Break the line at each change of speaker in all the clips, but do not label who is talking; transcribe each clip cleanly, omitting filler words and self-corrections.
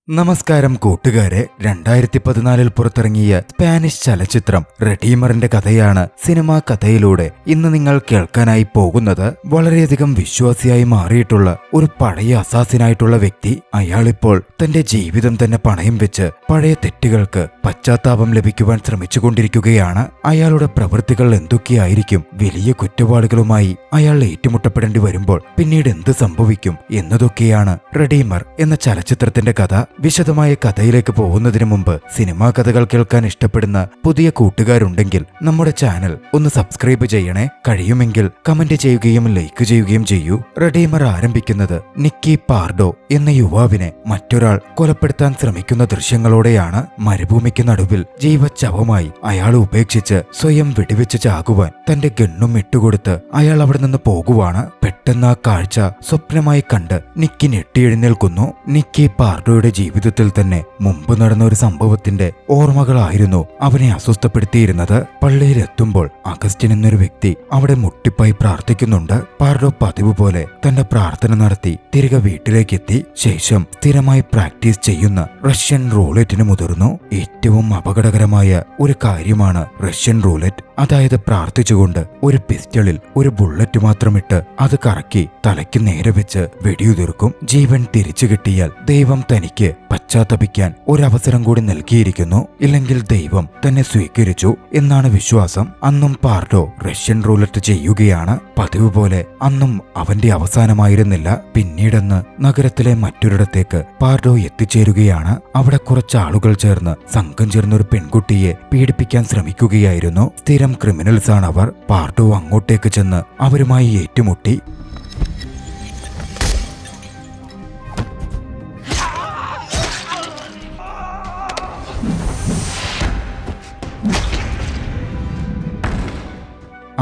നമസ്കാരം കൂട്ടുകാരെ, 2014 പുറത്തിറങ്ങിയ സ്പാനിഷ് ചലച്ചിത്രം റെഡീമറിന്റെ കഥയാണ് സിനിമാ കഥയിലൂടെ ഇന്ന് നിങ്ങൾ കേൾക്കാനായി പോകുന്നത്. വളരെയധികം വിശ്വാസിയായി മാറിയിട്ടുള്ള ഒരു പഴയ അസാസിനായിട്ടുള്ള വ്യക്തി, അയാളിപ്പോൾ തന്റെ ജീവിതം തന്നെ പണയം വെച്ച് പഴയ തെറ്റുകൾക്ക് പശ്ചാത്താപം ലഭിക്കുവാൻ ശ്രമിച്ചുകൊണ്ടിരിക്കുകയാണ്. അയാളുടെ പ്രവൃത്തികൾ എന്തൊക്കെയായിരിക്കും, വലിയ കുറ്റവാളികളുമായി അയാൾ ഏറ്റുമുട്ടപ്പെടേണ്ടി വരുമ്പോൾ പിന്നീട് എന്ത് സംഭവിക്കും എന്നതൊക്കെയാണ് റെഡീമർ എന്ന ചലച്ചിത്രത്തിന്റെ കഥ. വിശദമായ കഥയിലേക്ക് പോകുന്നതിന് മുമ്പ് സിനിമാ കഥകൾ കേൾക്കാൻ ഇഷ്ടപ്പെടുന്ന പുതിയ കൂട്ടുകാരുണ്ടെങ്കിൽ നമ്മുടെ ചാനൽ ഒന്ന് സബ്സ്ക്രൈബ് ചെയ്യണേ. കഴിയുമെങ്കിൽ കമന്റ് ചെയ്യുകയും ലൈക്ക് ചെയ്യുകയും ചെയ്യൂ. റെഡീമർ ആരംഭിക്കുന്നത് നിക്കി പാർഡോ എന്ന യുവാവിനെ മറ്റൊരാൾ കൊലപ്പെടുത്താൻ ശ്രമിക്കുന്ന ദൃശ്യങ്ങളോടെയാണ്. മരുഭൂമിക്ക് നടുവിൽ ജീവച്ഛവമായി അയാൾ ഉപേക്ഷിച്ച് സ്വയം വെടിവെച്ച് ചാകുവാൻ തന്റെ ഗണ്ണും ഇട്ടുകൊടുത്ത് അയാൾ അവിടെ നിന്ന് പോകുവാണ്. പെട്ടെന്ന് ആ കാഴ്ച സ്വപ്നമായി കണ്ട് നിക്കി ഞെട്ടിയെഴുന്നേൽക്കുന്നു. നിക്കി പാർഡോയുടെ ജീവിതത്തിൽ തന്നെ മുമ്പ് നടന്ന ഒരു സംഭവത്തിന്റെ ഓർമ്മകളായിരുന്നു അവനെ അസ്വസ്ഥപ്പെടുത്തിയിരുന്നത്. പള്ളിയിലെത്തുമ്പോൾ അഗസ്റ്റിൻ എന്നൊരു വ്യക്തി അവിടെ മുട്ടിപ്പായി പ്രാർത്ഥിക്കുന്നുണ്ട്. പാർഡോ പതിവ് പോലെ തന്റെ പ്രാർത്ഥന നടത്തി തിരികെ വീട്ടിലേക്കെത്തി. ശേഷം സ്ഥിരമായി പ്രാക്ടീസ് ചെയ്യുന്ന റഷ്യൻ റൂലെറ്റിന് മുതിർന്നു. ഏറ്റവും അപകടകരമായ ഒരു കാര്യമാണ് റഷ്യൻ റൂലെറ്റ്. അതായത് പ്രാർത്ഥിച്ചുകൊണ്ട് ഒരു പിസ്റ്റളിൽ ഒരു ബുള്ളറ്റ് മാത്രമിട്ട് അത് കറക്കി തലയ്ക്ക് നേരെ വെച്ച് വെടിയുതിർക്കും. ജീവൻ തിരിച്ചു കിട്ടിയാൽ ദൈവം തനിക്ക് പശ്ചാത്തപിക്കാൻ ഒരവസരം കൂടി നൽകിയിരിക്കുന്നു, ഇല്ലെങ്കിൽ ദൈവം തന്നെ സ്വീകരിച്ചു എന്നാണ് വിശ്വാസം. അന്നും പാർഡോ റഷ്യൻ റൂലറ്റ് ചെയ്യുകയാണ്. പതിവ് പോലെ അന്നും അവന്റെ അവസാനമായിരുന്നില്ല. പിന്നീടെന്ന് നഗരത്തിലെ മറ്റൊരിടത്തേക്ക് പാർഡോ എത്തിച്ചേരുകയാണ്. അവിടെ കുറച്ച് ആളുകൾ ചേർന്ന് സംഘം ചേർന്ന ഒരു പെൺകുട്ടിയെ പീഡിപ്പിക്കാൻ ശ്രമിക്കുകയായിരുന്നു. സ്ഥിരം ക്രിമിനൽസ് ആണ് അവർ. പാർഡോ അങ്ങോട്ടേക്ക് ചെന്ന് അവരുമായി ഏറ്റുമുട്ടി.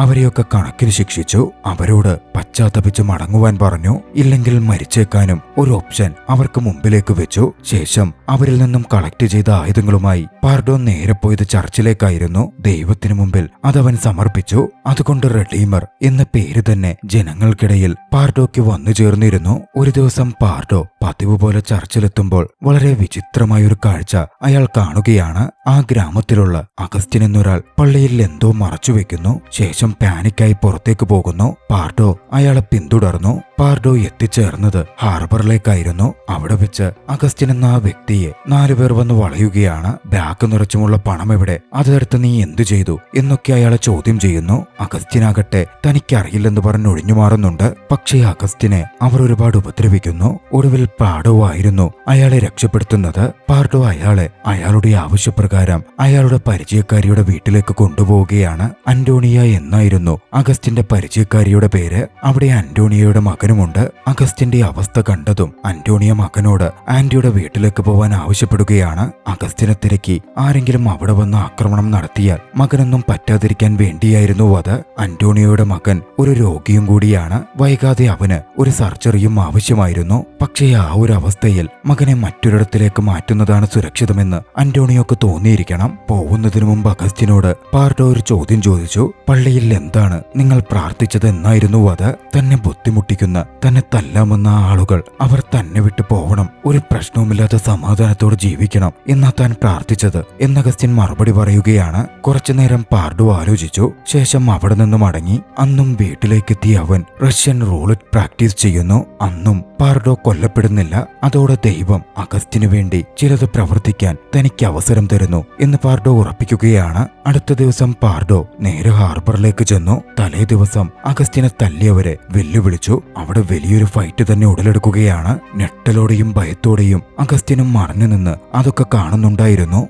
അവരെയൊക്കെ കണക്കിന് ശിക്ഷിച്ചു. അവരോട് പശ്ചാത്തപിച്ച് മടങ്ങുവാൻ പറഞ്ഞു, ഇല്ലെങ്കിൽ മരിച്ചേക്കാനും ഒരു ഓപ്ഷൻ അവർക്ക് മുമ്പിലേക്ക് വെച്ചു. ശേഷം അവരിൽ നിന്നും കളക്ട് ചെയ്ത ആയുധങ്ങളുമായി പാർഡോ നേരെ പോയത് ചർച്ചിലേക്കായിരുന്നു. ദൈവത്തിനു മുമ്പിൽ അതവൻ സമർപ്പിച്ചു. അതുകൊണ്ട് റെഡീമർ എന്ന പേര് തന്നെ ജനങ്ങൾക്കിടയിൽ പാർഡോയ്ക്ക് വന്നു ചേർന്നിരുന്നു. ഒരു ദിവസം പാർഡോ പതിവ് പോലെ ചർച്ചിലെത്തുമ്പോൾ വളരെ വിചിത്രമായൊരു കാഴ്ച അയാൾ കാണുകയാണ്. ആ ഗ്രാമത്തിലുള്ള അഗസ്റ്റിൻ എന്നൊരാൾ പള്ളിയിൽ എന്തോ മറച്ചുവെക്കുന്നു. ശേഷം പാനിക്കായി പുറത്തേക്ക് പോകുന്നു. പാർഡോ അയാളെ പിന്തുടർന്നു. പാർഡോ എത്തിച്ചേർന്നത് ഹാർബറിലേക്കായിരുന്നു. അവിടെ വെച്ച് അഗസ്റ്റിൻ എന്ന ആ വ്യക്തിയെ 4 പേർ വന്ന് വളയുകയാണ്. ബാഗ് നിറച്ചുമുള്ള പണം എവിടെ, അതെടുത്ത് നീ എന്തു ചെയ്തു എന്നൊക്കെ അയാളെ ചോദ്യം ചെയ്യുന്നു. അഗസ്റ്റിനാകട്ടെ തനിക്കറിയില്ലെന്ന് പറഞ്ഞ് ഒഴിഞ്ഞു മാറുന്നുണ്ട്. പക്ഷേ അഗസ്റ്റിനെ അവർ ഒരുപാട് ഉപദ്രവിക്കുന്നു. ഒടുവിൽ പാർഡോ ആയിരുന്നു അയാളെ രക്ഷപ്പെടുത്തുന്നത്. പാർഡോ അയാളെ അയാളുടെ ആവശ്യപ്രകാരം അയാളുടെ പരിചയക്കാരിയുടെ വീട്ടിലേക്ക് കൊണ്ടുപോവുകയാണ്. അന്റോണിയ എന്നായിരുന്നു അഗസ്റ്റിന്റെ പരിചയക്കാരിയുടെ പേര്. അവിടെ അന്റോണിയയുടെ മകനുമുണ്ട്. അഗസ്റ്റിന്റെ അവസ്ഥ കണ്ടതും അന്റോണിയ മകനോട് ആന്റിയുടെ വീട്ടിലേക്ക് പോവാൻ ആവശ്യപ്പെടുകയാണ്. അഗസ്റ്റിനെ തിരക്കി ആരെങ്കിലും അവിടെ വന്ന് ആക്രമണം നടത്തിയാൽ മകനൊന്നും പറ്റാതിരിക്കാൻ വേണ്ടിയായിരുന്നു അത്. അന്റോണിയയുടെ മകൻ ഒരു രോഗിയും കൂടിയാണ്. വൈകാതെ അവന് ഒരു സർജറിയും ആവശ്യമായിരുന്നു. പക്ഷേ ആ ഒരു അവസ്ഥയിൽ മകനെ മറ്റൊരിടത്തിലേക്ക് മാറ്റുന്നതാണ് സുരക്ഷിതമെന്ന് അന്റോണിയോക്ക് തോന്നിയിരിക്കണം. പോകുന്നതിനു മുമ്പ് അഗസ്റ്റിനോട് പാർഡോ ഒരു ചോദ്യം ചോദിച്ചു. പള്ളിയിൽ എന്താണ് നിങ്ങൾ പ്രാർത്ഥിച്ചത് എന്നായിരുന്നു അത്. തന്നെ ബുദ്ധിമുട്ടിക്കുന്ന, തന്നെ തല്ലാമെന്ന ആളുകൾ അവർ തന്നെ വിട്ടു പോവണം, ഒരു പ്രശ്നവുമില്ലാത്ത സമാധാനത്തോടെ ജീവിക്കണം എന്നാ താൻ പ്രാർത്ഥിച്ചത് എന്ന് അഗസ്റ്റിൻ മറുപടി പറയുകയാണ്. കുറച്ചുനേരം പാർഡോ ആലോചിച്ചു. ശേഷം അവിടെ നിന്നും മടങ്ങി. അന്നും വീട്ടിലേക്കെത്തിയ അവൻ റഷ്യൻ റൂളറ്റ് പ്രാക്ടീസ് ചെയ്യുന്നു. അന്നും പാർഡോ കൊല്ലപ്പെടുന്നില്ല. അതോടെ ദൈവം അഗസ്റ്റിനു വേണ്ടി ചിലത് പ്രവർത്തിക്കാൻ തനിക്ക് അവസരം തരുന്നു എന്ന് പാർഡോ ഉറപ്പിക്കുകയാണ്. അടുത്ത ദിവസം പാർഡോ നേരെ ഹാർബറിലേക്ക് ചെന്നു. തലേ ദിവസം അഗസ്റ്റിനെ തല്ലിയവരെ വെല്ലുവിളിച്ചു. അവിടെ വലിയൊരു ഫൈറ്റ് തന്നെ ഉടലെടുക്കുകയാണ്. ഞെട്ടലോടെയും ഭയത്തോടെയും അഗസ്റ്റിനും മറഞ്ഞു നിന്ന് അതൊക്കെ കാണുന്നുണ്ടായിരുന്നു.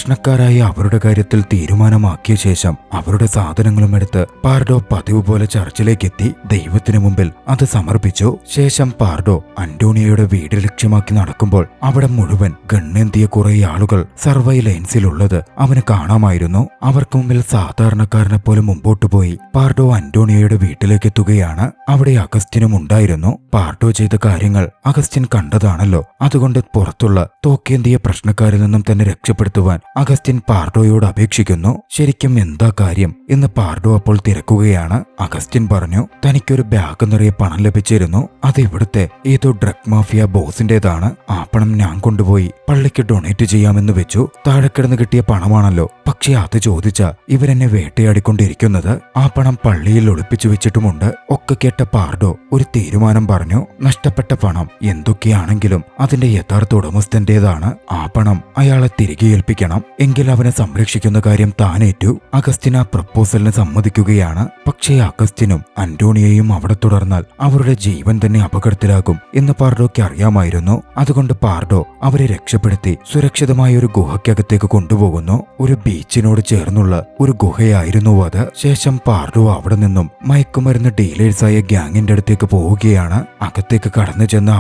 പ്രശ്നക്കാരായ അവരുടെ കാര്യത്തിൽ തീരുമാനമാക്കിയ ശേഷം അവരുടെ സാധനങ്ങളും എടുത്ത് പാർഡോ പതിവ് പോലെ ചർച്ചിലേക്കെത്തി ദൈവത്തിനു മുമ്പിൽ അത് സമർപ്പിച്ചു. ശേഷം പാർഡോ അന്റോണിയോയുടെ വീട് ലക്ഷ്യമാക്കി നടക്കുമ്പോൾ അവിടെ മുഴുവൻ ഗണ്ണെന്തിയ കുറെ ആളുകൾ സർവൈലൻസിലുള്ളത് അവന് കാണാമായിരുന്നു. അവർക്ക് മുമ്പിൽ സാധാരണക്കാരനെ പോലെ മുമ്പോട്ട് പോയി പാർഡോ അന്റോണിയോയുടെ വീട്ടിലേക്ക് എത്തുകയാണ്. അവിടെ അഗസ്റ്റിനും ഉണ്ടായിരുന്നു. പാർഡോ ചെയ്ത കാര്യങ്ങൾ അഗസ്റ്റിൻ കണ്ടതാണല്ലോ. അതുകൊണ്ട് പുറത്തുള്ള തോക്കേന്തിയ പ്രശ്നക്കാരിൽ നിന്നും തന്നെ രക്ഷപ്പെടുത്തുവാൻ അഗസ്റ്റിൻ പാർഡോയോട് അപേക്ഷിക്കുന്നു. ശരിക്കും എന്താ കാര്യം എന്ന് പാർഡോ അപ്പോൾ തിരക്കുകയാണ്. അഗസ്റ്റിൻ പറഞ്ഞു, തനിക്കൊരു ബാഗ് നിറയെ പണം ലഭിച്ചിരുന്നു. അത് ഇവിടുത്തെ ഏതോ ഡ്രഗ് മാഫിയ ബോസിന്റേതാണ്. ആ പണം ഞാൻ കൊണ്ടുപോയി പള്ളിക്ക് ഡൊണേറ്റ് ചെയ്യാമെന്ന് വെച്ചു. താഴെ കിടന്ന് കിട്ടിയ പണമാണല്ലോ. പക്ഷെ അത് ചോദിച്ച ഇവരെന്നെ വേട്ടയാടിക്കൊണ്ടിരിക്കുന്നത്. ആ പണം പള്ളിയിൽ ഒളിപ്പിച്ചു വെച്ചിട്ടുമുണ്ട്. ഒക്കെ കേട്ട പാർഡോ ഒരു തീരുമാനം പറഞ്ഞു. നഷ്ടപ്പെട്ട പണം എന്തൊക്കെയാണെങ്കിലും അതിന്റെ യഥാർത്ഥ ഉടമസ്ഥന്റേതാണ്. ആ പണം അയാളെ തിരികെ ഏൽപ്പിക്കണം. എങ്കിൽ അവനെ സംരക്ഷിക്കുന്ന കാര്യം താനേറ്റു. അഗസ്റ്റിൻ ആ പ്രപ്പോസലിന് സമ്മതിക്കുകയാണ്. പക്ഷേ അഗസ്റ്റിനും അന്റോണിയയും അവിടെ തുടർന്നാൽ അവരുടെ ജീവൻ തന്നെ അപകടത്തിലാകും എന്ന് പാർഡോയ്ക്ക് അറിയാമായിരുന്നു. അതുകൊണ്ട് പാർഡോ അവരെ രക്ഷപ്പെടുത്തി സുരക്ഷിതമായ ഒരു ഗുഹയ്ക്കകത്തേക്ക് കൊണ്ടുപോകുന്നു. ഒരു ബീച്ചിനോട് ചേർന്നുള്ള ഒരു ഗുഹയായിരുന്നു അത്. ശേഷം പാർഡോ അവിടെ നിന്നും മയക്കുമരുന്ന് ഡീലേഴ്സായ ഗ്യാങ്ങിന്റെ അടുത്തേക്ക് പോവുകയാണ്. അകത്തേക്ക് കടന്നു ചെന്ന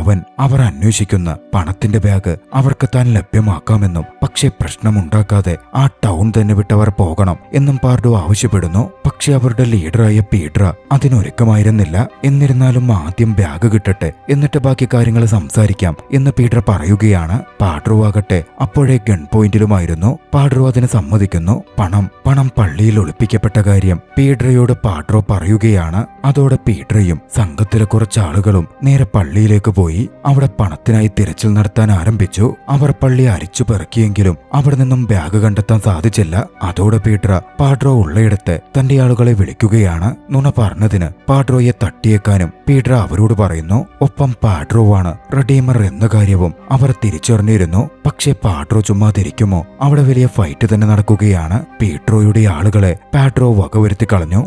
അവർ അന്വേഷിക്കുന്ന പണത്തിന്റെ ബാഗ് അവർക്ക് താൻ ലഭ്യമാക്കാമെന്നും പക്ഷേ പ്രശ്നമുണ്ടാക്കാതെ ആ ടൗൺ തന്നെ വിട്ടവർ പോകണം എന്നും പാർഡോ ആവശ്യപ്പെടുന്നു. പക്ഷെ അവരുടെ ലീഡറായ പീഡ്ര അതിനൊരുക്കമായിരുന്നില്ല. എന്നിരുന്നാലും ആദ്യം ബാഗ് കിട്ടട്ടെ, എന്നിട്ട് ബാക്കി കാര്യങ്ങൾ സംസാരിക്കാം എന്ന് പീഡ്ര പറയുകയാണ്. പാഡ്രോ ആകട്ടെ അപ്പോഴേ ഗൺ പോയിന്റിലുമായിരുന്നു. പാഡ്രോ അതിന് സമ്മതിക്കുന്നു. പണം പള്ളിയിൽ ഒളിപ്പിക്കപ്പെട്ട കാര്യം പീഡ്രയോട് പാഡ്രോ പറയുകയാണ്. അതോടെ പീഡ്രയും സംഘത്തിലെ കുറച്ചാളുകളും നേരെ പള്ളിയിലേക്ക് പോയി അവിടെ പണത്തിനായി തിരച്ചിൽ നടത്താൻ ആരംഭിച്ചു. അവർ പള്ളി അരിച്ചു പെറുക്കിയെങ്കിലും അവിടെ നിന്നും ബാഗ് കണ്ടെത്താൻ സാധിച്ചില്ല. അതോടെ പീഡ്ര പാഡ്രോ ഉള്ളയിടത്ത് തന്റെ ആളുകളെ വിളിക്കുകയാണ്. നുണ പറഞ്ഞതിന് പാഡ്രോയെ തട്ടിയേക്കാനും പീഡ്ര അവരോട് പറയുന്നു. ഒപ്പം പാഡ്രോവാണ് റെഡീമർ എന്ന കാര്യവും അവർ തിരിച്ചറിഞ്ഞിരുന്നു. പക്ഷേ പാഡ്രോ ചുമ്മാതിരിക്കുമോ? അവിടെ വലിയ ഫൈറ്റ് തന്നെ നടക്കുകയാണ്. പീഡ്രോയുടെ ആളുകളെ പാഡ്രോ വകവരുത്തി കളഞ്ഞു.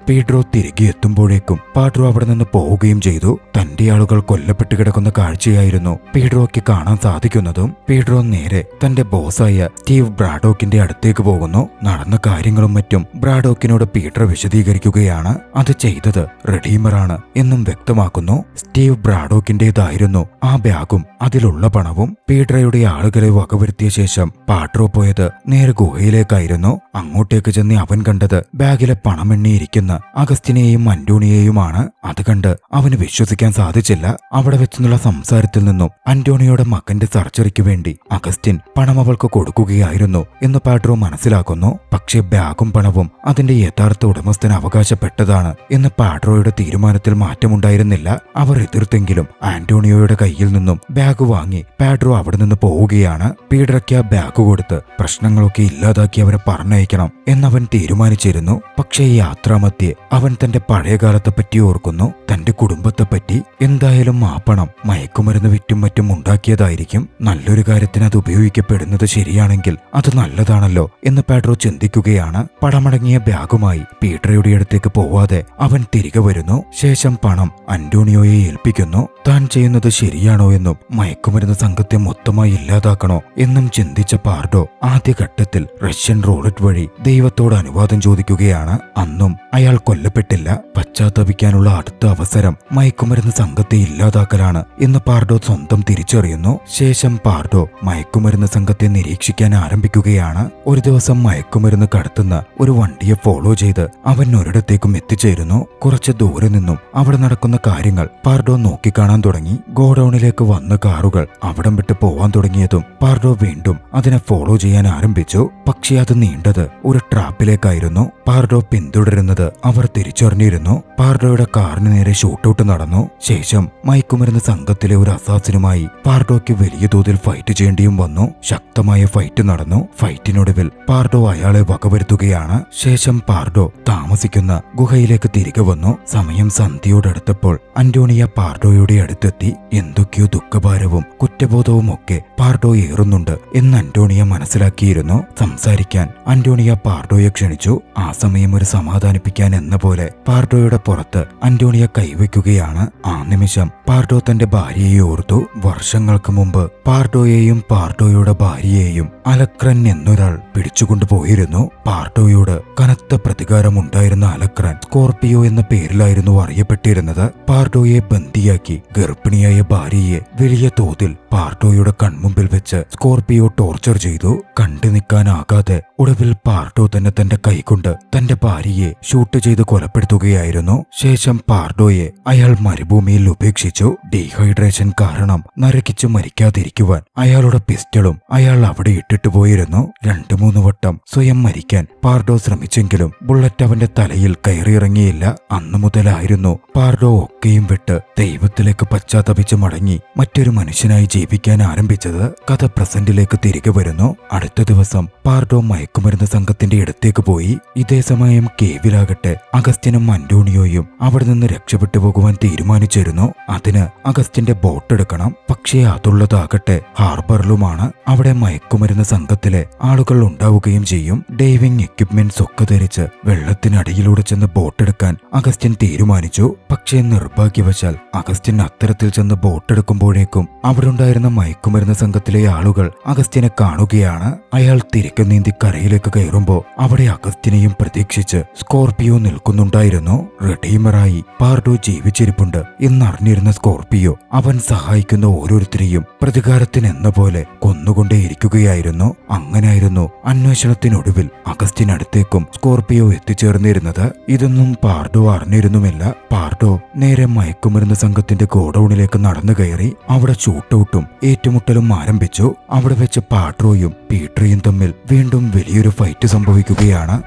പീഡ്രോ തിരികെ എത്തുമ്പോഴേക്കും പാഡ്രോ അവിടെ നിന്ന് പോവുകയും ചെയ്തു. തന്റെ ആളുകൾ കൊല്ലപ്പെട്ട് കിടക്കുന്ന കാഴ്ചയായിരുന്നു പീഡ്രോയ്ക്ക് കാണാൻ സാധിക്കുന്നതും. പീഡ്രോ നേരെ തന്റെ ബോസായ സ്റ്റീവ് ബ്രാഡോക്കിന്റെ അടുത്തേക്ക് പോകുന്നു. നടന്ന കാര്യങ്ങളും മറ്റും ബ്രാഡോക്കിനോട് പീഡ്രോ വിശദീകരിക്കുകയാണ്. അത് ചെയ്തത് റെഡീമറാണ് എന്നും വ്യക്തമാക്കുന്നു. സ്റ്റീവ് ബ്രാഡോക്കിന്റേതായിരുന്നു ആ ബാഗും അതിലുള്ള പണവും. പീഡ്രയുടെ ആളുകളെ വകവരുത്തിയ ശേഷം പാഡ്രോ പോയത് നേരെ ഗുഹയിലേക്കായിരുന്നു. അങ്ങോട്ടേക്ക് ചെന്ന് അവൻ കണ്ടത് ബാഗിലെ പണമെണ്ണിയിരിക്കുന്ന അഗസ്റ്റിനെയും അന്റോണിയെയുമാണ്. അത് കണ്ട് അവന് വിശ്വസിക്കാൻ സാധിച്ചില്ല. അവിടെ വെച്ചുള്ള സംസാരത്തിൽ നിന്നും അന്റോണിയോയുടെ മകന്റെ സർജറിക്ക് വേണ്ടി അഗസ്റ്റിൻ പണം അവൾക്ക് കൊടുക്കുകയായിരുന്നു എന്ന് പാഡ്രോ മനസ്സിലാക്കുന്നു. പക്ഷേ ബാഗും പണവും അതിന്റെ യഥാർത്ഥ ഉടമസ്ഥന് അവകാശപ്പെട്ടതാണ് എന്ന് പാഡ്രോയുടെ തീരുമാനത്തിൽ മാറ്റമുണ്ടായിരുന്നില്ല. അവർ എതിർത്തെങ്കിലും ആന്റോണിയോയുടെ കയ്യിൽ നിന്നും ബാഗ് വാങ്ങി പാഡ്രോ അവിടെ നിന്ന് പോവുകയാണ്. പീഡ്രയ്ക്ക് ആ ബാഗ് കൊടുത്ത് പ്രശ്നങ്ങളൊക്കെ ഇല്ലാതാക്കി അവരെ പറഞ്ഞയക്കണം എന്നവൻ തീരുമാനിച്ചിരുന്നു. പക്ഷേ യാത്രാമധ്യേ അവൻ തന്റെ പഴയകാലത്തെ പറ്റി ഓർക്കുന്നു, തന്റെ കുടുംബത്തെ പറ്റി. എന്തായാലും ആ പണം മയക്കുമരുന്ന് വിറ്റും മറ്റും ഉണ്ടാക്കിയതായിരിക്കും. നല്ലൊരു കാര്യത്തിന് അത് ഉപയോഗിക്കപ്പെടുന്നത് ശരിയാണെങ്കിൽ അത് നല്ലതാണല്ലോ എന്ന് പാഡ്രോ ചിന്തിക്കുകയാണ്. പണമടങ്ങിയ ബാഗുമായി പീഡ്രയുടെ അടുത്തേക്ക് പോവാതെ അവൻ തിരികെ വരുന്നു. ശേഷം പണം അന്റോണിയോയെ ഏൽപ്പിക്കുന്നു. താൻ ചെയ്യുന്നത് ശരിയാണോ എന്നും മയക്കുമരുന്ന് സംഘത്തെ മൊത്തമായി ഇല്ലാതാക്കണോ എന്നും ചിന്തിച്ച പാർഡോ ആദ്യഘട്ടത്തിൽ റഷ്യൻ റൂളറ്റ് വഴി ദൈവത്തോട് അനുവാദം ചോദിക്കുകയാണ്. അന്നും അയാൾ കൊല്ലപ്പെട്ടില്ല. പശ്ചാത്തപിക്കാനുള്ള അടുത്ത അവസരം മയക്കുമരുന്ന് സംഘത്തെ ഇല്ലാതാക്കലാണ് എന്ന് പാർഡോ സ്വന്തം തിരിച്ചറിയുന്നു. ശേഷം പാർഡോ മയക്കുമരുന്ന് സംഘത്തെ നിരീക്ഷിക്കാൻ ആരംഭിക്കുകയാണ്. ഒരു ദിവസം മയക്കുമരുന്ന് കടത്തുന്ന ഒരു വണ്ടിയെ ഫോളോ ചെയ്ത് അവൻ ഒരിടത്തേക്കും എത്തിച്ചേരുന്നു. കുറച്ച് ദൂരെ നിന്നും അവിടെ നടക്കുന്ന കാര്യങ്ങൾ പാർഡോ നോക്കിക്കാണാൻ തുടങ്ങി. ഗോഡൌണിലേക്ക് വന്ന കാറുകൾ അവിടം വിട്ട് പോവാൻ തുടങ്ങിയതും പാർഡോ വീണ്ടും അതിനെ ഫോളോ ചെയ്യാൻ ആരംഭിച്ചു. പക്ഷേ അത് നീണ്ടത് ഒരു ട്രാപ്പിലേക്കായിരുന്നു. പാർഡോ പിന്തുടരുന്നത് അവർ തിരിച്ചറിഞ്ഞിരുന്നു. പാർഡോയുടെ കാറിന് നേരെ ഷൂട്ടൌട്ട് നടന്നു. ശേഷം മയക്കുമരുന്ന് സംഘത്തിലെ ഒരു അസാസിനുമായി പാർഡോയ്ക്ക് വലിയ തോതിൽ ഫൈറ്റ് ചെയ്യേണ്ടിയും വന്നു. ശക്തമായ ഫൈറ്റ് നടന്നു. ഫൈറ്റിനൊടുവിൽ പാർഡോ അയാളെ വകവരുത്തുകയാണ്. ശേഷം പാർഡോ താമസിക്കുന്ന ഗുഹയിലേക്ക് തിരികെ വന്നു. സമയം സന്ധ്യയോടടുത്തപ്പോൾ അന്റോണിയ പാർഡോയുടെ അടുത്തെത്തി. എന്തൊക്കെയോ ദുഃഖഭാരവും കുറ്റബോധവും ഒക്കെ പാർഡോ ഏറുന്നുണ്ട് എന്ന് അന്റോണിയ മനസ്സിലാക്കിയിരുന്നു. സംസാരിക്കാൻ അന്റോണിയ പാർഡോയെ ക്ഷണിച്ചു. ആ സമയം ഒരു സമാധാനിപ്പിക്കാൻ എന്ന പോലെ പാർഡോയുടെ പുറത്ത് അന്റോണിയ കൈവയ്ക്കുകയാണ്. ആ നിമിഷം പാർഡോ തന്റെ ഭാര്യയെ ഓർത്തു. വർഷങ്ങൾക്ക് മുമ്പ് പാർഡോയെയും പാർഡോയുടെ ഭാര്യയെയും അലക്രൻ എന്നൊരാൾ പിടിച്ചുകൊണ്ടുപോയിരുന്നു. പാർഡോയോട് കനത്ത പ്രതികാരമുണ്ടായിരുന്ന അലക്രൻ സ്കോർപിയോ എന്ന പേരിലായിരുന്നു അറിയപ്പെട്ടിരുന്നത്. പാർഡോയെ ബന്ദിയാക്കി ഗർഭിണിയായ ഭാര്യയെ വലിയ തോതിൽ പാർഡോയുടെ കൺമുമ്പിൽ വെച്ച് സ്കോർപിയോ ടോർച്ചർ ചെയ്തു. കണ്ടു നിൽക്കാനാകാതെ ഒടുവിൽ പാർഡോ തന്നെ തന്റെ കൈകൊണ്ട് തന്റെ ഭാര്യയെ ഷൂട്ട് ചെയ്ത് കൊലപ്പെടുത്തുകയായിരുന്നു. ശേഷം പാർഡോയെ അയാൾ മരുഭൂമിയിൽ ഉപേക്ഷിച്ചു. ഡീഹൈഡ്രേഷൻ കാരണം നരകിച്ചു മരിക്കാതിരിക്കുവാൻ അയാളുടെ പിസ്റ്റളും അയാൾ അവിടെ ഇട്ടിട്ട് പോയിരുന്നു. 2-3 വട്ടം സ്വയം മരിക്കാൻ പാർഡോ ശ്രമിച്ചെങ്കിലും ബുള്ളറ്റ് അവന്റെ തലയിൽ കയറിയിറങ്ങിയില്ല. അന്നു മുതലായിരുന്നു പാർഡോ ഒക്കെയും വിട്ട് ദൈവത്തിലേക്ക് പശ്ചാത്തപിച്ച് മടങ്ങി മറ്റൊരു മനുഷ്യനായി ജീവിക്കാൻ ആരംഭിച്ചത്. കഥ പ്രസന്റിലേക്ക് തിരികെ വരുന്നു. അടുത്ത ദിവസം പാർഡോ മയക്കുമരുന്ന് സംഘത്തിന്റെ അടുത്തേക്ക് പോയി. ഇതേ സമയം കേവിലാകട്ടെ അഗസ്റ്റിനും അന്റോണിയോയും അവിടെ നിന്ന് രക്ഷപ്പെട്ടു പോകുവാൻ തീരുമാനിച്ചിരുന്നു. അതിന് അഗസ്റ്റിന്റെ ബോട്ട് എടുക്കണം. പക്ഷേ അതുള്ളതാകട്ടെ ഹാർബറിലുമാണ്. അവിടെ മയക്കുമരുന്ന് സംഘത്തിലെ ആളുകൾ ഉണ്ടാവുകയും ചെയ്യും. ഡൈവിംഗ് എക്യുപ്മെന്റ്സ് ഒക്കെ ധരിച്ച് വെള്ളത്തിനടിയിലൂടെ ചെന്ന് ബോട്ടെടുക്കാൻ അഗസ്റ്റിൻ തീരുമാനിച്ചു. പക്ഷേ നിർഭാഗ്യവശാൽ അഗസ്റ്റിൻ അത്തരത്തിൽ ചെന്ന് ബോട്ടെടുക്കുമ്പോഴേക്കും അവിടെ ഉണ്ടായിരുന്ന മയക്കുമരുന്ന് സംഘത്തിലെ ആളുകൾ അഗസ്റ്റിനെ കാണുകയാണ്. അയാൾ തിരികെ നീന്തി കരയിലേക്ക് കയറുമ്പോ അവിടെ അഗസ്റ്റിനെയും പ്രതീക്ഷിച്ച് സ്കോർപിയോ നിൽക്കുന്നുണ്ടായിരുന്നു. റെഡീമറായി പാർഡോ ജീവിച്ചിരിപ്പുണ്ട് എന്നറിഞ്ഞിരുന്ന സ്കോർപിയോ അവൻ സഹായിക്കുന്ന ഓരോരുത്തരെയും പ്രതികാരത്തിനെന്ന പോലെ കൊന്നുകൊണ്ടേയിരിക്കുകയായിരുന്നു. അങ്ങനെയായിരുന്നു അന്വേഷണത്തിനൊടുവിൽ അഗസ്റ്റിനടുത്തേക്കും സ്കോർപിയോ എത്തിച്ചേർന്നിരുന്നത്. ഇതൊന്നും പാർഡോ അറിഞ്ഞിരുന്നുമില്ല. പാർഡോ നേരെ മയക്കുമരുന്ന് സംഘത്തിന്റെ ഗോഡൌണിലേക്ക് നടന്നു കയറി. അവിടെ ഷൂട്ടൌട്ടും ഏറ്റുമുട്ടലും ആരംഭിച്ചു. അവിടെ വെച്ച് പാട്രോയും പീട്രിയും തമ്മിൽ വീണ്ടും വലിയൊരു ഫൈറ്റ് സംഭവിക്കുകയാണ്.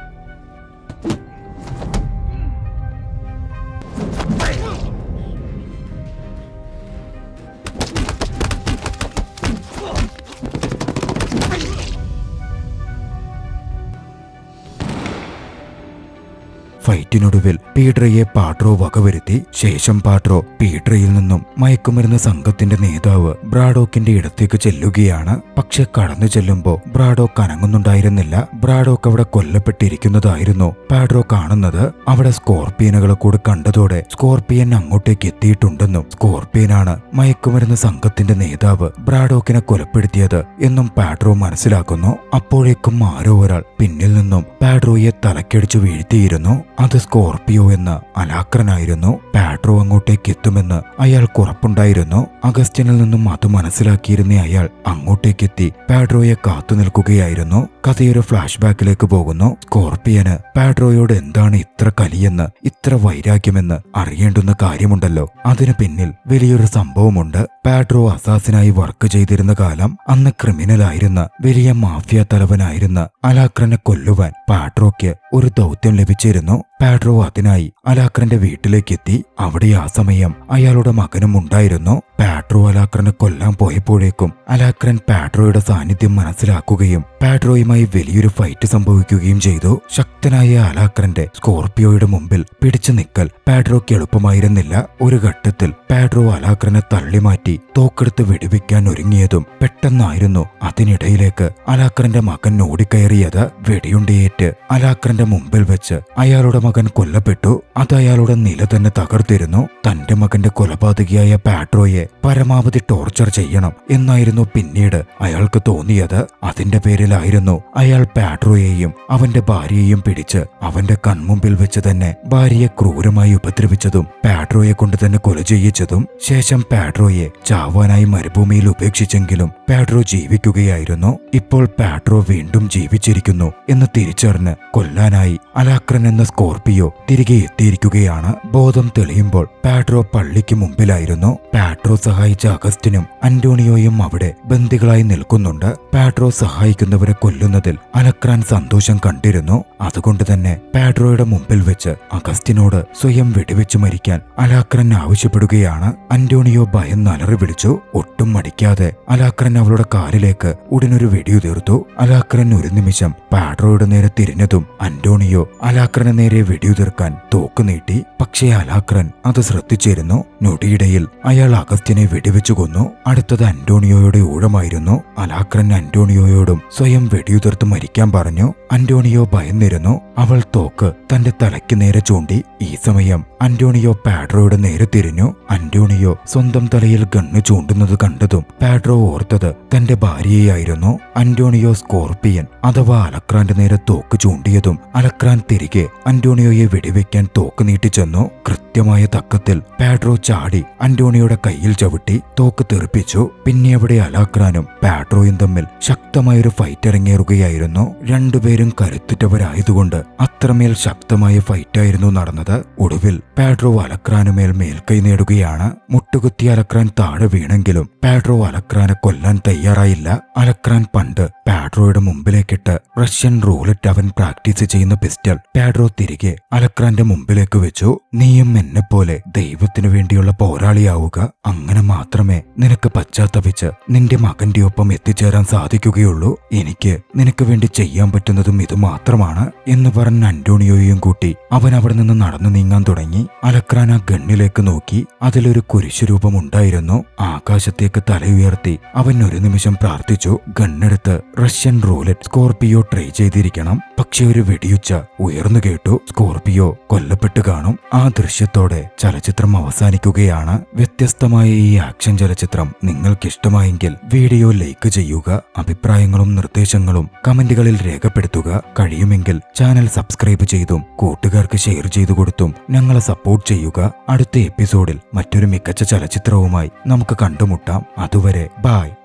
ഫൈറ്റിനൊടുവിൽ പീഡ്രയെ പാട്രോ വകവരുത്തി. ശേഷം പാട്രോ പീഡ്രയിൽ നിന്നും മയക്കുമരുന്ന് സംഘത്തിന്റെ നേതാവ് ബ്രാഡോക്കിന്റെ ഇടത്തേക്ക് ചെല്ലുകയാണ്. പക്ഷെ കടന്നു ചെല്ലുമ്പോ ബ്രാഡോക്ക് അനങ്ങുന്നുണ്ടായിരുന്നില്ല. ബ്രാഡോക്ക് അവിടെ കൊല്ലപ്പെട്ടിരിക്കുന്നതായിരുന്നു പാട്രോ കാണുന്നത്. അവിടെ സ്കോർപിയനുകളെ കൂടെ കണ്ടതോടെ സ്കോർപിയൻ അങ്ങോട്ടേക്ക് എത്തിയിട്ടുണ്ടെന്നും സ്കോർപിയനാണ് മയക്കുമരുന്ന് സംഘത്തിന്റെ നേതാവ് ബ്രാഡോക്കിനെ കൊലപ്പെടുത്തിയത് എന്നും പാട്രോ മനസ്സിലാക്കുന്നു. അപ്പോഴേക്കും ആരോ ഒരാൾ പിന്നിൽ നിന്നും പാട്രോയെ തലക്കടിച്ചു വീഴ്ത്തിയിരുന്നു. അത് സ്കോർപിയോ എന്ന അലാക്രനായിരുന്നു. പാട്രോ അങ്ങോട്ടേക്ക് എത്തുമെന്ന് അയാൾക്ക് ഉറപ്പുണ്ടായിരുന്നു. അഗസ്റ്റിനിൽ നിന്നും അത് മനസ്സിലാക്കിയിരുന്ന അയാൾ അങ്ങോട്ടേക്കെത്തി പാട്രോയെ കാത്തു നിൽക്കുകയായിരുന്നു. കഥയൊരു ഫ്ലാഷ് ബാക്കിലേക്ക് പോകുന്നു. സ്കോർപിയന് പാട്രോയോട് എന്താണ് ഇത്ര കലിയെന്ന്, ഇത്ര വൈരാഗ്യമെന്ന് അറിയേണ്ടുന്ന കാര്യമുണ്ടല്ലോ. അതിനു പിന്നിൽ വലിയൊരു സംഭവമുണ്ട്. പാട്രോ അസാസിനായി വർക്ക് ചെയ്തിരുന്ന കാലം, അന്ന് ക്രിമിനലായിരുന്ന വലിയ മാഫിയ തലവനായിരുന്ന അലാക്രനെ കൊല്ലുവാൻ പാട്രോയ്ക്ക് ഒരു ദൗത്യം ലഭിച്ചിരുന്നു. പാട്രോ അതിനായി അലാക്രന്റെ വീട്ടിലേക്കെത്തി. അവിടെ ആ സമയം അയാളുടെ മകനും ഉണ്ടായിരുന്നു. പാട്രോ അലാക്രനെ കൊല്ലാൻ പോയപ്പോഴേക്കും അലാക്രൻ പാട്രോയുടെ സാന്നിധ്യം മനസ്സിലാക്കുകയും പാട്രോയുമായി വലിയൊരു ഫൈറ്റ് സംഭവിക്കുകയും ചെയ്തു. ശക്തനായ അലാക്രന്റെ സ്കോർപിയോയുടെ മുമ്പിൽ പിടിച്ചു നിൽക്കൽ പാട്രോയ്ക്ക് എളുപ്പമായിരുന്നില്ല. ഒരു ഘട്ടത്തിൽ പാട്രോ അലാക്രനെ തള്ളിമാറ്റി തോക്കെടുത്ത് വെടിവെക്കാൻ ഒരുങ്ങിയതും പെട്ടെന്നായിരുന്നു അതിനിടയിലേക്ക് അലാക്രന്റെ മകൻ ഓടിക്കയറിയത്. വെടിയുണ്ടയേറ്റ് അലാക്രന്റെ മുമ്പിൽ വെച്ച് അയാളുടെ മകൻ കൊല്ലപ്പെട്ടു. അത് അയാളുടെ നില തന്നെ തകർത്തിരുന്നു. തന്റെ മകന്റെ കൊലപാതകിയായ പാട്രോയെ പരമാവധി ടോർച്ചർ ചെയ്യണം എന്നായിരുന്നു പിന്നീട് അയാൾക്ക് തോന്നിയത്. അതിന്റെ പേരിലായിരുന്നു അയാൾ പാട്രോയെയും അവന്റെ ഭാര്യയെയും പിടിച്ച് അവന്റെ കൺമുമ്പിൽ വെച്ച് തന്നെ ഭാര്യയെ ക്രൂരമായി ഉപദ്രവിച്ചതും പാട്രോയെ കൊണ്ട് തന്നെ കൊല ചെയ്യിച്ചതും. ശേഷം പാട്രോയെ ചാവാനായി മരുഭൂമിയിൽ ഉപേക്ഷിച്ചെങ്കിലും പാട്രോ ജീവിക്കുകയായിരുന്നു. ഇപ്പോൾ പാട്രോ വീണ്ടും ജീവിച്ചിരിക്കുന്നു എന്ന് തിരിച്ചറിഞ്ഞ് കൊല്ലാനായി അലാക്രൻ എന്ന സ്കോർപിയോ തിരികെ എത്തിയിരിക്കുകയാണ്. ബോധം തെളിയുമ്പോൾ പാഡ്രോ പള്ളിക്ക് മുമ്പിലായിരുന്നു. പാഡ്രോ സഹായിച്ച അഗസ്റ്റിനും അന്റോണിയോയും അവിടെ ബന്ദികളായി നിൽക്കുന്നുണ്ട്. പാഡ്രോ സഹായിക്കുന്നവരെ കൊല്ലുന്നതിൽ അലക്രാൻ സന്തോഷം കണ്ടിരുന്നു. അതുകൊണ്ട് തന്നെ പാഡ്രോയുടെ മുമ്പിൽ വെച്ച് അഗസ്റ്റിനോട് സ്വയം വെടിവെച്ച് മരിക്കാൻ അലാക്രൻ ആവശ്യപ്പെടുകയാണ്. അന്റോണിയോ ഭയന്ന് അലറി വിളിച്ചു. ഒട്ടും മടിക്കാതെ അലാക്രൻ അവളുടെ കാലിലേക്ക് ഉടനൊരു വെടിയുതിർത്തു. അലാക്രൻ ഒരു നിമിഷം പാഡ്രോയുടെ നേരെ തിരിഞ്ഞതും അന്റോണിയോ അലാക്രന് നേരെ വെടിയുതിർക്കാൻ തോക്ക് നീട്ടി. പക്ഷേ അലാക്രൻ അത് ശ്രദ്ധിച്ചിരുന്നു. നൊടിയിടയിൽ അയാൾ അഗസ്റ്റിനെ വെടിവെച്ചു കൊന്നു. അടുത്തത് അന്റോണിയോയുടെ ഊഴമായിരുന്നു. അലാക്രൻ അന്റോണിയോയോടും സ്വയം വെടിയുതിർത്ത് മരിക്കാൻ പറഞ്ഞു. അന്റോണിയോ ഭയന്നിരുന്നു. അവൾ തോക്ക് തന്റെ തലയ്ക്ക് നേരെ ചൂണ്ടി. ഈ സമയം അന്റോണിയോ പാഡ്രോയുടെ നേരെ തിരിഞ്ഞു. അന്റോണിയോ സ്വന്തം തലയിൽ ഗണ്ണ് ചൂണ്ടുന്നത് കണ്ടതും പാഡ്രോ ഓർത്തത് തന്റെ ഭാര്യയായിരുന്നു. അന്റോണിയോ സ്കോർപിയൻ അഥവാ അലക്രാന്റെ നേരെ തോക്ക് ചൂണ്ടിയതും അലക്രാൻ തിരികെ അന്റോണിയോയെ വെടിവെക്കാൻ തോക്ക് നീട്ടിച്ചെന്നു. കൃത്യമായ തക്കത്തിൽ പാഡ്രോ ചാടി അന്റോണിയോയുടെ കയ്യിൽ ചവിട്ടി തോക്ക് തെറിപ്പിച്ചു. പിന്നെ അവിടെ അലാക്രാനും പാഡ്രോയും തമ്മിൽ ശക്തമായൊരു ഫൈറ്റ് ഇറങ്ങിയേറുകയായിരുന്നു. രണ്ടുപേരും കരുത്തുറ്റവരായതുകൊണ്ട് അത്രമേൽ ശക്തമായ ഫൈറ്റായിരുന്നു നടന്നത്. ഒടുവിൽ പാഡ്രോ അലക്രാനുമേൽ മേൽക്കൈ നേടുകയാണ്. മുട്ടുകുത്തി അലക്രാൻ താഴെ വീണെങ്കിലും പാഡ്രോ അലക്രാനെ കൊല്ലാൻ തയ്യാറായില്ല. അലക്രാൻ പണ്ട് പാഡ്രോയുടെ മുമ്പിലേക്കിട്ട് റഷ്യൻ റൂലറ്റ് അവൻ പ്രാക്ടീസ് ചെയ്യുന്ന പിസ്റ്റൾ പാഡ്രോ തിരികെ അലക്രാന്റെ മുമ്പിലേക്ക് വെച്ചു. നീയും എന്നെപ്പോലെ ദൈവത്തിനു വേണ്ടിയുള്ള പോരാളിയാവുക. അങ്ങനെ മാത്രമേ നിനക്ക് പശ്ചാത്തപിച്ച് നിന്റെ മകന്റെ ഒപ്പം എത്തിച്ചേരാൻ സാധിക്കുകയുള്ളൂ. എനിക്ക് നിനക്ക് വേണ്ടി ചെയ്യാൻ പറ്റുന്നതും ഇത് മാത്രമാണ് എന്ന് പറഞ്ഞ അന്റോണിയോയും കൂട്ടി അവൻ അവിടെ നിന്ന് നടന്നു നീങ്ങാൻ തുടങ്ങി. അലക്രാൻ ആ ഗണ്ണിലേക്ക് നോക്കി. അതിലൊരു കുരിശുരൂപം ഉണ്ടായിരുന്നു. ആകാശത്തേക്ക് തലയുയർത്തി അവൻ ഒരു നിമിഷം പ്രാർത്ഥിച്ചു. ഗണ്ണെടുത്ത് റഷ്യൻ റൂലറ്റ് സ്കോർപിയോ ട്രൈ ചെയ്തിരിക്കണം. പക്ഷെ ഒരു വെടിയുച്ച ഉയർന്നു കേട്ടു. സ്കോർപിയോ കൊല്ലപ്പെട്ടു കാണും. ആ ദൃശ്യത്തോടെ ചലച്ചിത്രം അവസാനിക്കുകയാണ്. വ്യത്യസ്തമായ ഈ ആക്ഷൻ ചലച്ചിത്രം നിങ്ങൾക്കിഷ്ടമായെങ്കിൽ വീഡിയോ ലൈക്ക് ചെയ്യുക. അഭിപ്രായങ്ങളും നിർദ്ദേശങ്ങളും കമന്റുകളിൽ രേഖപ്പെടുത്തുക. കഴിയുമെങ്കിൽ ചാനൽ സബ്സ്ക്രൈബ് ചെയ്തും കൂട്ടുകാർക്ക് ഷെയർ ചെയ്തു കൊടുത്തും ഞങ്ങളെ സപ്പോർട്ട് ചെയ്യുക. അടുത്ത എപ്പിസോഡിൽ മറ്റൊരു മികച്ച ചലച്ചിത്രവുമായി നമുക്ക് കണ്ടുമുട്ടാം. അതുവരെ ബൈ.